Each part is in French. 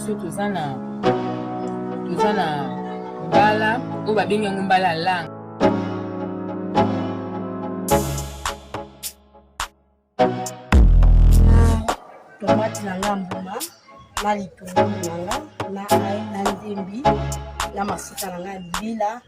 biso toza na mbala oyo babengi yango mbala lang. Tomate na nga mbuma na litungulu na nga na ai na ndembi na mafuta na nga ya libila.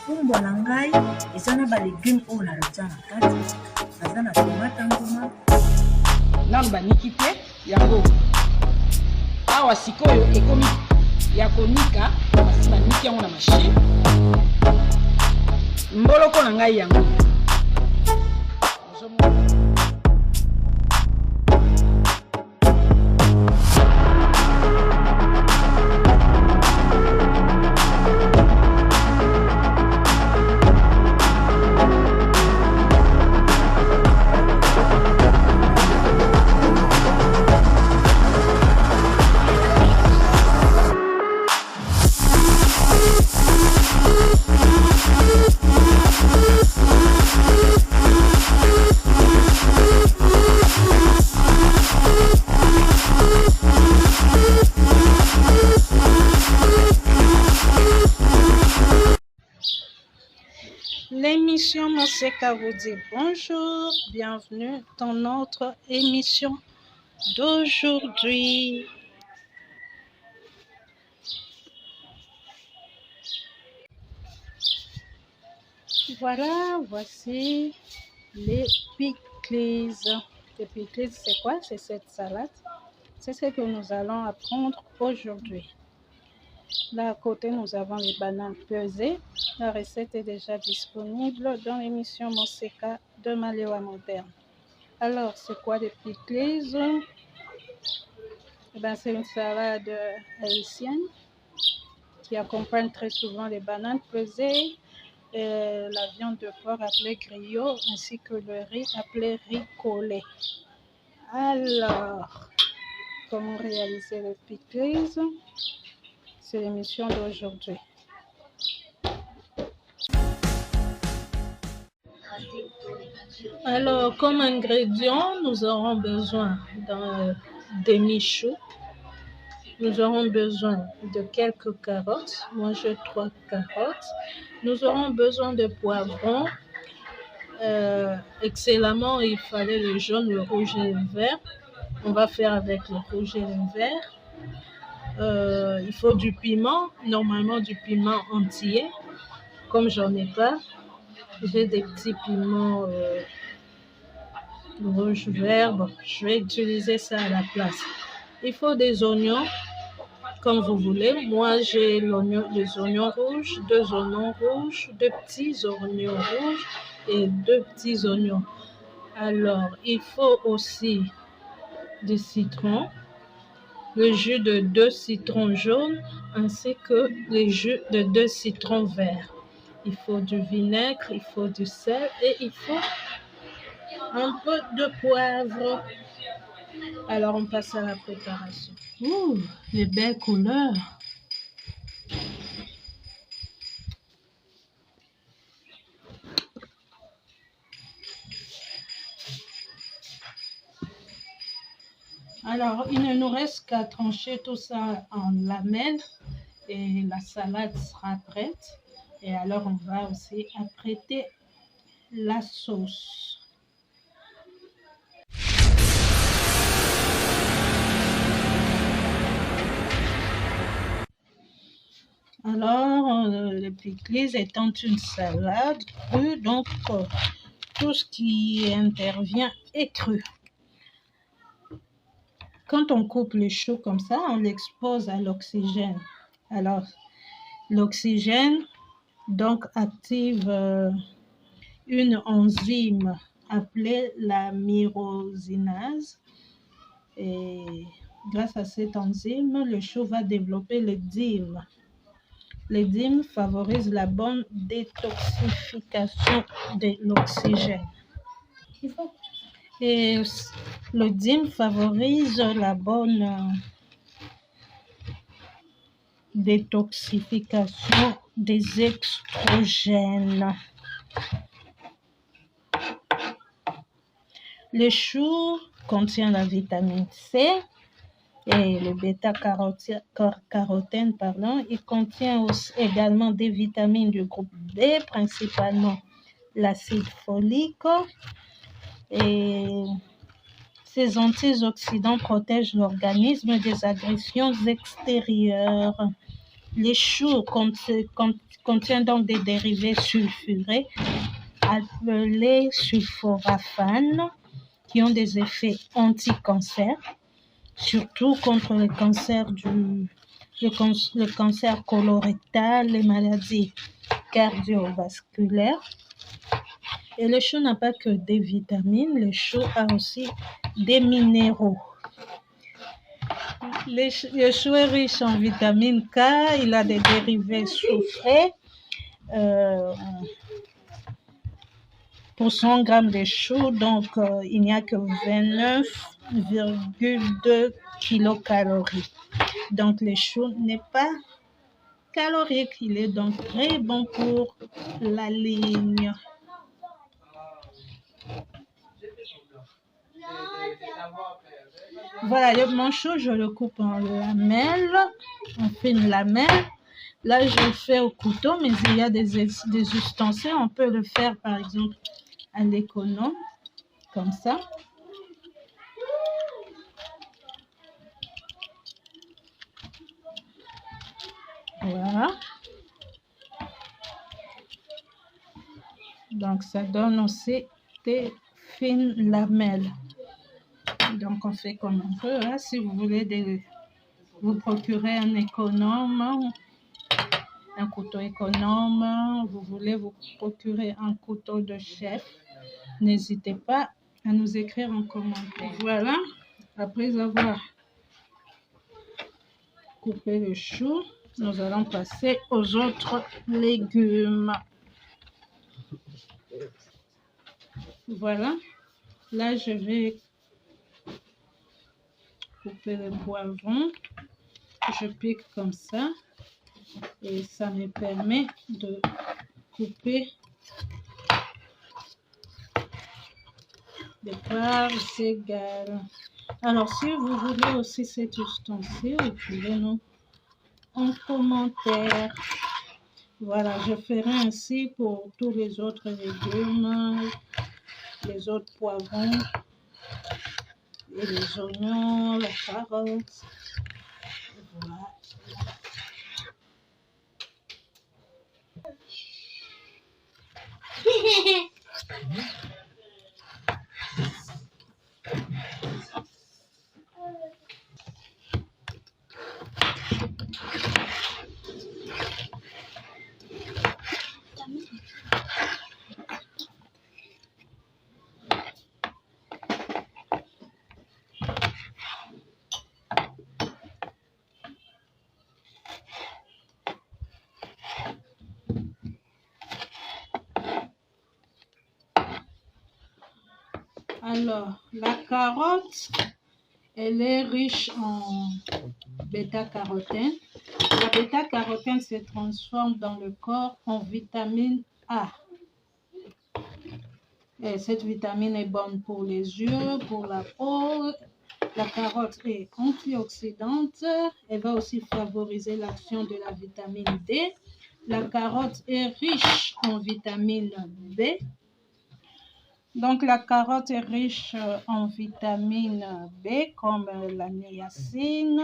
Fumbwa na ngai eza na balegume oyo nalotia na kati, aza na tomate mbuma na baniki te yango awa sikoyo ekomi ya konika, basi baniki yango na machine. Mboloko na ngai yango L'émission Monseka vous dit bonjour, bienvenue dans notre émission d'aujourd'hui. Voilà, voici les pickles. Les pickles, c'est quoi? C'est cette salade. C'est ce que nous allons apprendre aujourd'hui. Là à côté, nous avons les bananes pesées. La recette est déjà disponible dans l'émission Monseka de Malewa Moderne. Alors, c'est quoi les pickles? C'est une salade haïtienne qui accompagne très souvent les bananes pesées, la viande de porc appelée griot, ainsi que le riz appelé riz collé. Alors, comment réaliser les pickles? C'est l'émission d'aujourd'hui. Alors, comme ingrédients, nous aurons besoin d'un demi-chou. Nous aurons besoin de quelques carottes. Moi, j'ai 3 carottes. Nous aurons besoin de poivrons. Excellemment, il fallait le jaune, le rouge et le vert. On va faire avec le rouge et le vert. Il faut du piment, normalement du piment entier. Comme j'en ai pas, j'ai des petits piments rouge, vert. Bon, je vais utiliser ça à la place. Il faut des oignons, comme vous voulez. Moi, j'ai des oignons rouges, 2 oignons rouges, 2 petits oignons rouges et 2 petits oignons. Alors, il faut aussi du citron, le jus de 2 citrons jaunes ainsi que le jus de 2 citrons verts. Il faut du vinaigre, il faut du sel et il faut un peu de poivre. Alors on passe à la préparation. Ouh, les belles couleurs. Alors, il ne nous reste qu'à trancher tout ça en lamelles et la salade sera prête. Et alors, on va aussi apprêter la sauce. Alors, le pickles étant une salade crue, donc tout ce qui intervient est cru. Quand on coupe le chou comme ça, on l'expose à l'oxygène. Alors, l'oxygène donc active une enzyme appelée la myrosinase. Et grâce à cette enzyme, le chou va développer l'enzyme. L'enzyme favorise la bonne détoxification de l'oxygène. Et l'enzyme favorise la bonne détoxification des extrogènes. Le chou contient la vitamine C et le bêta-carotène, pardon. Il contient aussi également des vitamines du groupe B, principalement l'acide folique. Et ces antioxydants protègent l'organisme des agressions extérieures. Les choux contiennent donc des dérivés sulfurés appelés sulforaphanes qui ont des effets anti-cancer, surtout contre le cancer colorectal, les maladies cardiovasculaires. Et le chou n'a pas que des vitamines, le chou a aussi des minéraux. Le chou est riche en vitamine K, il a des dérivés soufrés. Pour 100 grammes de chou, donc il n'y a que 29,2 kilocalories. Donc le chou n'est pas calorique, il est donc très bon pour la ligne. Voilà, mon chou, je le coupe en lamelles, en fines lamelles. Là, je le fais au couteau, mais il y a des ustensiles. On peut le faire, par exemple, à l'économe, comme ça. Voilà. Donc, ça donne aussi des fines lamelles. Donc, on fait comme on peut. Hein. Si vous voulez vous procurer un économe, un couteau économe, vous voulez vous procurer un couteau de chef, n'hésitez pas à nous écrire en commentaire. Voilà, après avoir coupé le chou, nous allons passer aux autres légumes. Voilà, là je vais couper le poivron, je pique comme ça et ça me permet de couper des parts égales. Alors si vous voulez aussi cet ustensile, écrivez-nous en commentaire. Voilà, je ferai ainsi pour tous les autres légumes, les autres poivrons, et les oignons, la carotte. Voilà. Alors, la carotte, elle est riche en bêta-carotène. La bêta-carotène se transforme dans le corps en vitamine A. Et cette vitamine est bonne pour les yeux, pour la peau. La carotte est antioxydante. Elle va aussi favoriser l'action de la vitamine D. La carotte est riche en vitamine B. Donc, la carotte est riche en vitamine B, comme la niacine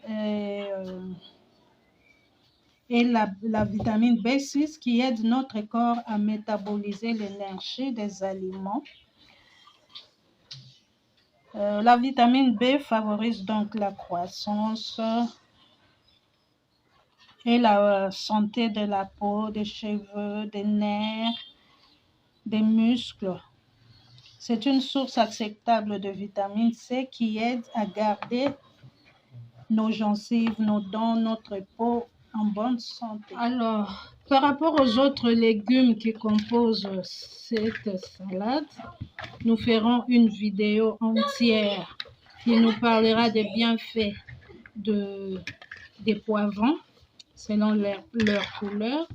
et la vitamine B6 qui aide notre corps à métaboliser l'énergie des aliments. La vitamine B favorise donc la croissance et la santé de la peau, des cheveux, des nerfs, des muscles. C'est une source acceptable de vitamine C qui aide à garder nos gencives, nos dents, notre peau en bonne santé. Alors, par rapport aux autres légumes qui composent cette salade, nous ferons une vidéo entière qui nous parlera des bienfaits des poivrons selon leur couleur,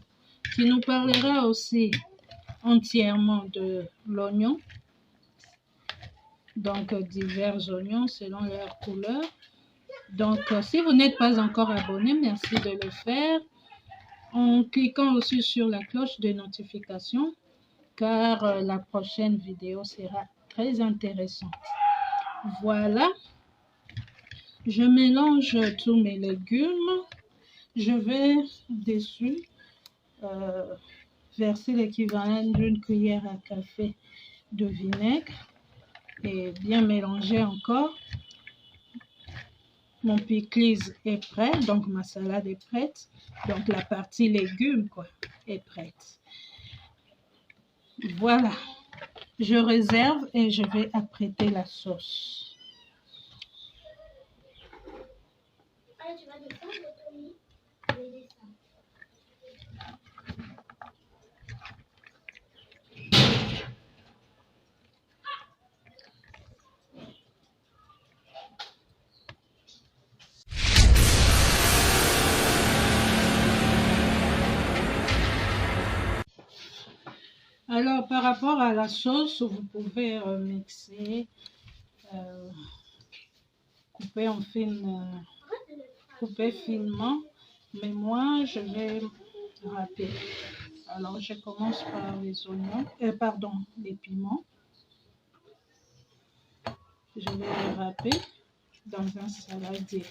qui nous parlera aussi entièrement de l'oignon, donc divers oignons selon leur couleur, Donc, si vous n'êtes pas encore abonné, merci de le faire en cliquant aussi sur la cloche de notification car la prochaine vidéo sera très intéressante. Voilà, je mélange tous mes légumes. Je vais dessus verser l'équivalent d'une cuillère à café de vinaigre et bien mélanger encore. Mon pickles est prêt, donc ma salade est prête. Donc la partie légumes est prête. Voilà, je réserve et je vais apprêter la sauce. Tu vas descendre, Tommy. Je vais descendre. Alors, par rapport à la sauce, vous pouvez mixer, couper finement, mais moi, je vais râper. Alors, je commence par les oignons, les piments. Je vais les râper dans un saladier.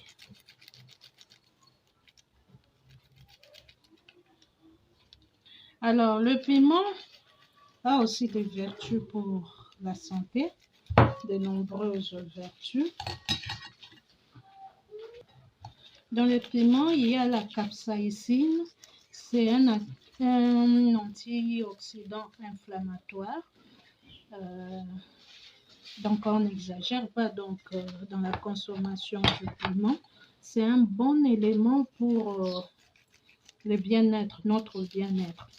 Alors, le piment a aussi des vertus pour la santé, de nombreuses vertus. Dans le piment, il y a la capsaïcine, c'est un antioxydant inflammatoire. Donc, on n'exagère pas dans la consommation du piment. C'est un bon élément pour le bien-être, notre bien-être.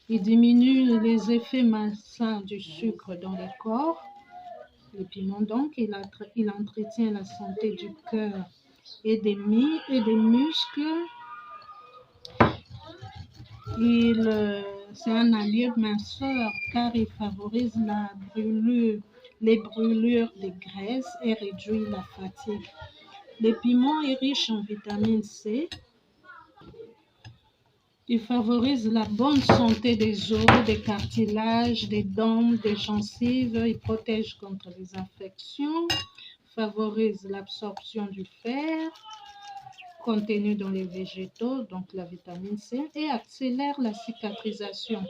Il diminue les effets malsains du sucre dans le corps. Le piment, donc, il entretient la santé du cœur et des muscles. C'est un allié minceur car il favorise les brûlures de graisse et réduit la fatigue. Le piment est riche en vitamine C. Il favorise la bonne santé des os, des cartilages, des dents, des gencives. Il protège contre les infections, favorise l'absorption du fer contenu dans les végétaux, donc la vitamine C, et accélère la cicatrisation.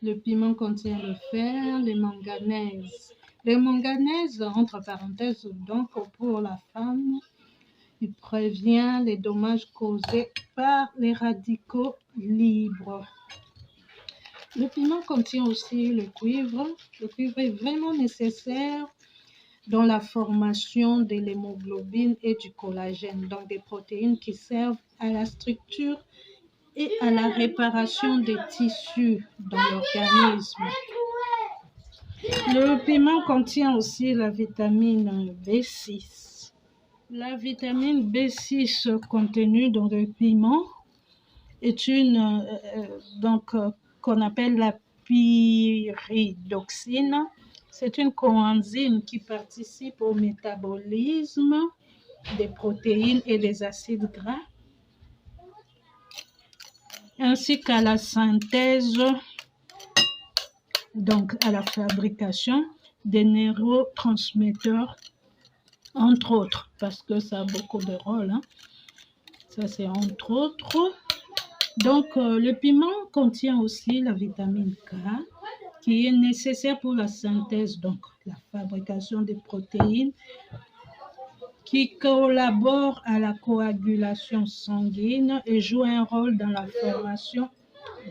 Le piment contient le fer, le manganèse. Le manganèse, entre parenthèses, donc pour la femme, il prévient les dommages causés par les radicaux libres. Le piment contient aussi le cuivre. Le cuivre est vraiment nécessaire dans la formation de l'hémoglobine et du collagène, donc des protéines qui servent à la structure et à la réparation des tissus dans l'organisme. Le piment contient aussi la vitamine B6. La vitamine B6 contenue dans le piment est qu'on appelle la pyridoxine. C'est une coenzyme qui participe au métabolisme des protéines et des acides gras, ainsi qu'à la synthèse, donc à la fabrication des neurotransmetteurs, entre autres, parce que ça a beaucoup de rôles. Ça, c'est entre autres. Donc, le piment contient aussi la vitamine K, qui est nécessaire pour la synthèse, donc la fabrication des protéines, qui collabore à la coagulation sanguine et joue un rôle dans la formation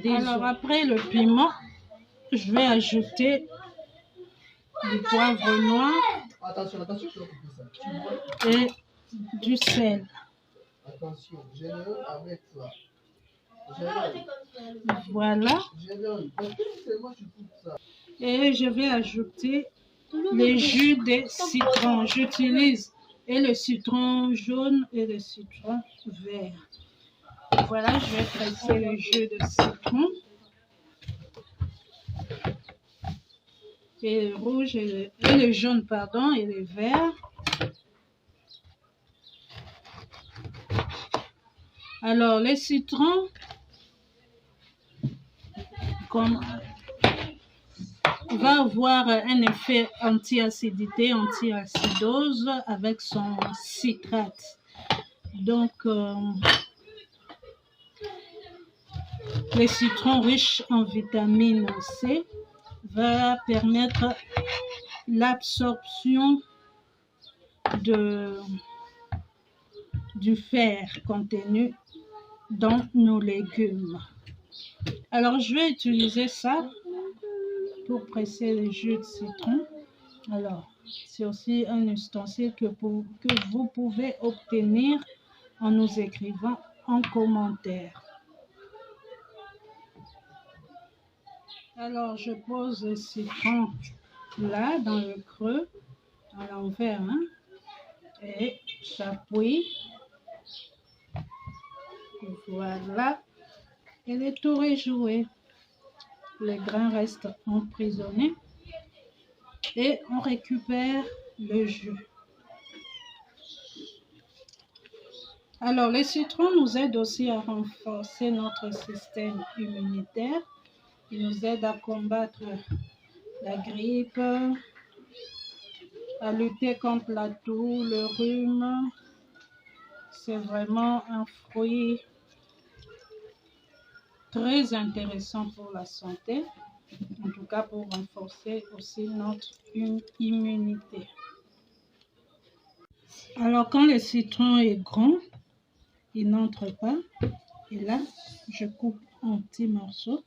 des os. Alors après le piment, je vais ajouter du poivre noir et du sel. Attention, généreux avec toi. Voilà. Et je vais ajouter le jus de citron. J'utilise le citron jaune et le citron vert. Voilà, je vais presser le jus de citron. Et le rouge et le jaune, pardon, et le vert. Alors, les citrons, va avoir un effet anti-acidité, anti-acidose avec son citrate. Donc, les citrons riches en vitamine C va permettre l'absorption du fer contenu dans nos légumes. Alors, je vais utiliser ça pour presser les jus de citron. Alors, c'est aussi un ustensile que vous pouvez obtenir en nous écrivant en commentaire. Alors, je pose le citron là, dans le creux, à l'envers, hein, et j'appuie. Voilà, et le tour est joué. Les grains restent emprisonnés et on récupère le jus. Alors, les citrons nous aident aussi à renforcer notre système immunitaire. Ils nous aident à combattre la grippe, à lutter contre la toux, le rhume. C'est vraiment un fruit très intéressant pour la santé, en tout cas pour renforcer aussi notre immunité. Alors, quand le citron est grand, il n'entre pas. Et là, je coupe en petits morceaux.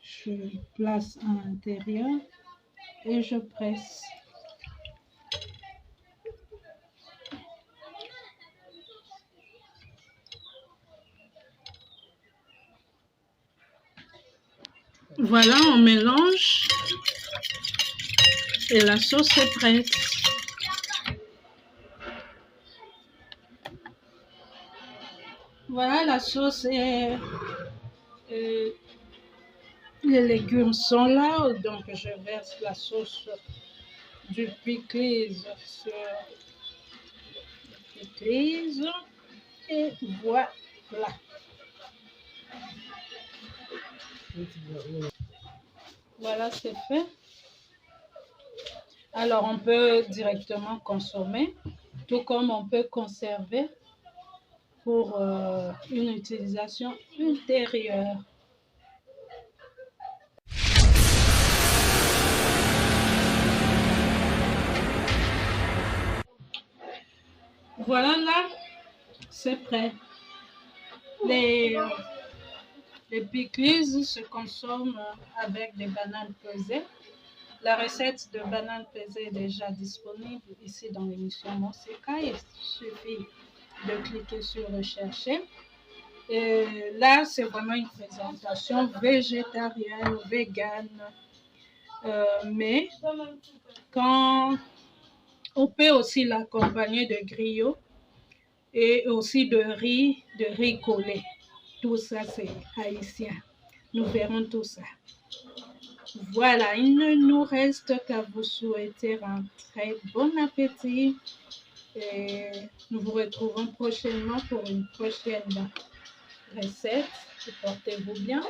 Je le place à l'intérieur et je presse. Voilà, on mélange et la sauce est prête. Voilà, la sauce est... les légumes sont là, donc je verse la sauce du pickles sur le pickles et voilà. Voilà, c'est fait. Alors, on peut directement consommer, tout comme on peut conserver pour une utilisation ultérieure. Voilà, là, c'est prêt. Les pickles se consomment avec des bananes pesées. La recette de bananes pesées est déjà disponible ici dans l'émission Monseka. Il suffit de cliquer sur rechercher. Et là, c'est vraiment une présentation végétarienne, végane. Mais quand on peut aussi l'accompagner de griots et aussi de riz collé. Tout ça, c'est haïtien. Nous verrons tout ça. Voilà, il ne nous reste qu'à vous souhaiter un très bon appétit. Et nous vous retrouvons prochainement pour une prochaine recette. Portez-vous bien.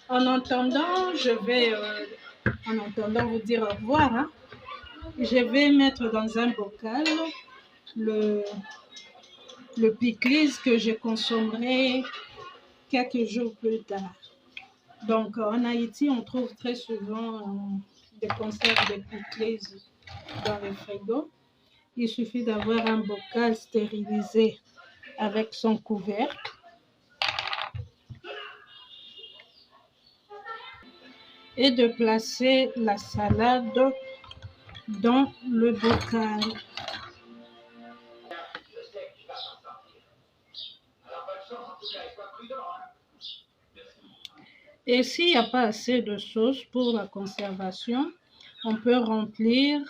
En attendant, je vais vous dire au revoir. Hein. Je vais mettre dans un bocal le pickles que je consommerai quelques jours plus tard. Donc, en Haïti, on trouve très souvent des conserves de pickles dans le frigo. Il suffit d'avoir un bocal stérilisé avec son couvercle. Et de placer la salade dans le bocal. Et s'il n'y a pas assez de sauce pour la conservation, on peut remplir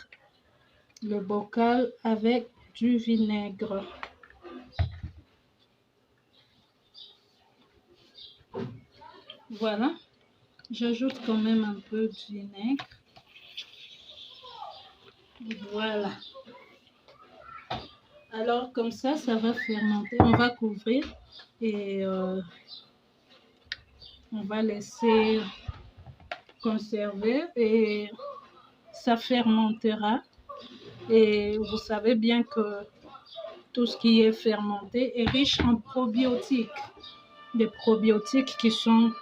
le bocal avec du vinaigre. Voilà, j'ajoute quand même un peu de vinaigre. Voilà. Alors comme ça va fermenter. On va couvrir et on va laisser conserver et ça fermentera. Et vous savez bien que tout ce qui est fermenté est riche en probiotiques. Des probiotiques qui sont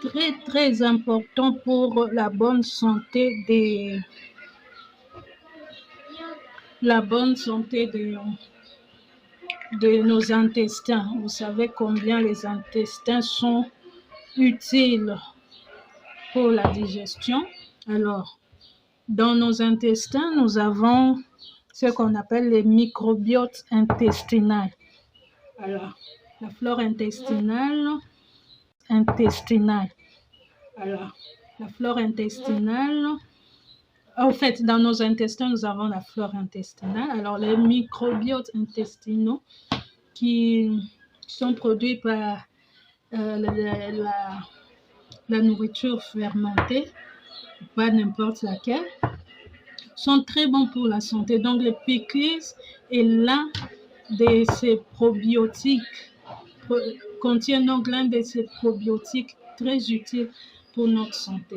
très très importants pour la bonne santé de nos intestins. Vous savez combien les intestins sont utiles pour la digestion. Alors, dans nos intestins, nous avons ce qu'on appelle les microbiotes intestinales. Alors, la flore intestinale. Alors, la flore intestinale. En fait, dans nos intestins, nous avons la flore intestinale. Alors, les microbiotes intestinaux qui sont produits par la nourriture fermentée, pas n'importe laquelle, sont très bons pour la santé. Donc, le pickles est l'un de ces probiotiques, contient donc l'un de ces probiotiques très utiles pour notre santé.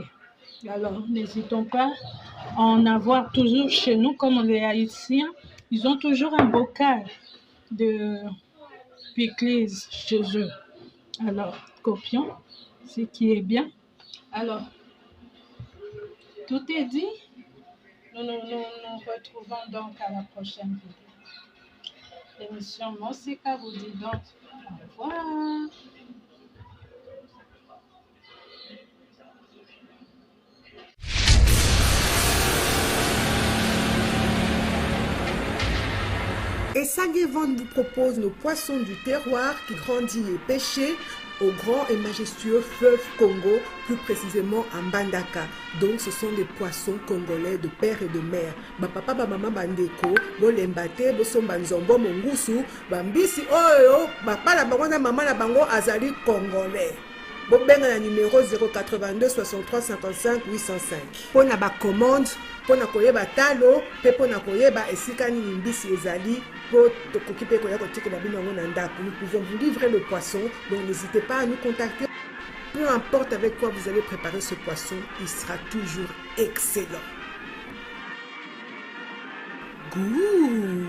Alors, n'hésitons pas à en avoir toujours chez nous, comme les Haïtiens. Ils ont toujours un bocal de pickles chez eux. Alors, copions ce qui est bien. Alors, tout est dit. Nous retrouvons donc à la prochaine vidéo. L'émission Mosika vous dit donc au revoir. Et Sanguevent vous propose nos poissons du terroir qui grandit les pêchés au grand et majestueux fleuve Congo, plus précisément à Mbandaka. Donc ce sont des poissons congolais de père et de mère. Papa, maman, bandeko, bolembate, bosomba nzombo, mongusu, bambisi, oyo, papa la bango na maman la bango azali congolais. Bobenga na numéro 082 63 55 805. Pona ba commande, pona koyeba talo, pe pona koyeba esika nini mbisi ezali. Nous pouvons vous livrer le poisson, donc n'hésitez pas à nous contacter. Peu importe avec quoi vous allez préparer ce poisson, il sera toujours excellent. Goût.